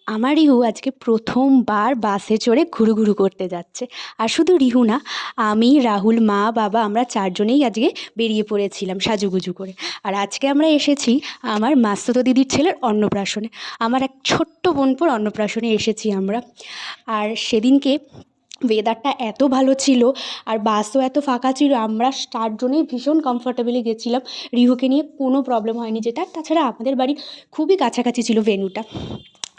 আমার রিহু আজকে প্রথমবার বাসে চড়ে ঘুরু করতে যাচ্ছে। আর শুধু রিহু না, আমি, রাহুল, মা, বাবা আমরা চারজনেই আজকে বেরিয়ে পড়েছিলাম সাজুগুজু করে। আর আজকে আমরা এসেছি আমার মাস্তুতো দিদির ছেলের অন্নপ্রাশনে। আমার এক ছোট্ট বোনপোর অন্নপ্রাশনে এসেছি আমরা। আর সেদিনকে ওয়েদারটা এত ভালো ছিল, আর বাসও এত ফাঁকা ছিল, আমরা চারজনেই ভীষণ কমফর্টেবলি গেছিলাম। রিহুকে নিয়ে কোনো প্রবলেম হয়নি, যেটা তাছাড়া আমাদের বাড়ির খুবই কাছাকাছি ছিল ভেন্যুটা।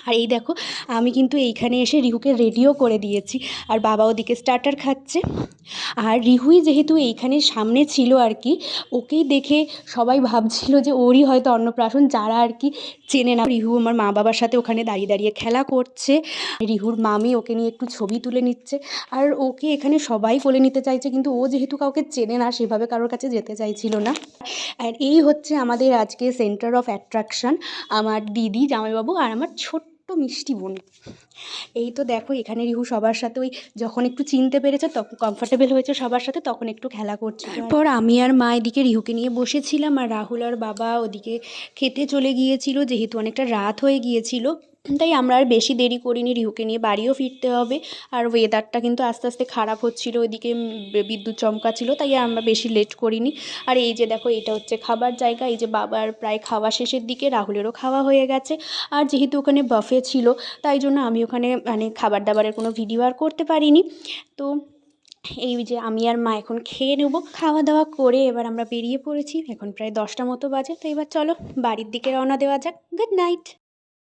আর এই দেখো, আমি কিন্তু এইখানে এসে রিহুকে রেডিও করে দিয়েছি, আর বাবা ওদিকে স্টার্টার খাচ্ছে। আর রিহুই যেহেতু এইখানে সামনে ছিল আর কি, ওকেই দেখে সবাই ভাবছিল যে ওরই হয়তো অন্নপ্রাশন, যারা আর কি চেনে না। রিহু আমার মা বাবার সাথে ওখানে দাঁড়িয়ে দাঁড়িয়ে খেলা করছে। রিহুর মামি ওকে নিয়ে একটু ছবি তুলে নিচ্ছে। আর ওকে এখানে সবাই কোলে নিতে চাইছে, কিন্তু ও যেহেতু কাউকে চেনে না, সেভাবে কারোর কাছে যেতে চাইছিল না। আর এই হচ্ছে আমাদের আজকে সেন্টার অফ অ্যাট্রাকশন, আমার দিদি, জামাইবাবু আর আমার ছোট্ট মিষ্টি বোন। এই তো দেখো, এখানে রিহু সবার সাথে ওই যখন একটু চিনতে পেরেছে, তখন কমফর্টেবল হয়েছে সবার সাথে, তখন একটু খেলা করছিল। তারপর আমি আর মা এদিকে রিহুকে নিয়ে বসেছিলাম, আর রাহুল আর বাবা ওদিকে খেতে চলে গিয়েছিল, যেহেতু অনেকটা রাত হয়ে গিয়েছিল। তাই আমরা আর বেশি দেরি করিনি, রিহুকে নিয়ে বাড়িও ফিরতে হবে। আর ওয়েদারটা কিন্তু আস্তে আস্তে খারাপ হচ্ছিল, ওইদিকে বিদ্যুৎ চমকাচ্ছিল, তাই আমরা বেশি লেট করিনি। আর এই যে দেখো, এটা হচ্ছে খাবার জায়গা। এই যে বাবার প্রায় খাওয়া শেষের দিকে, রাহুলেরও খাওয়া হয়ে গেছে। আর যেহেতু ওখানে বাফে ছিল, তাই জন্য আমি ওখানে মানে খাবার দাবারের কোনো ভিডিও আর করতে পারিনি। তো এই যে আমি আর মা এখন খেয়ে নেবো। খাওয়া দাওয়া করে এবার আমরা বেরিয়ে পড়েছি, এখন প্রায় 10টা মতো বাজে। তো এবার চলো বাড়ির দিকে রওনা দেওয়া যাক। Good night.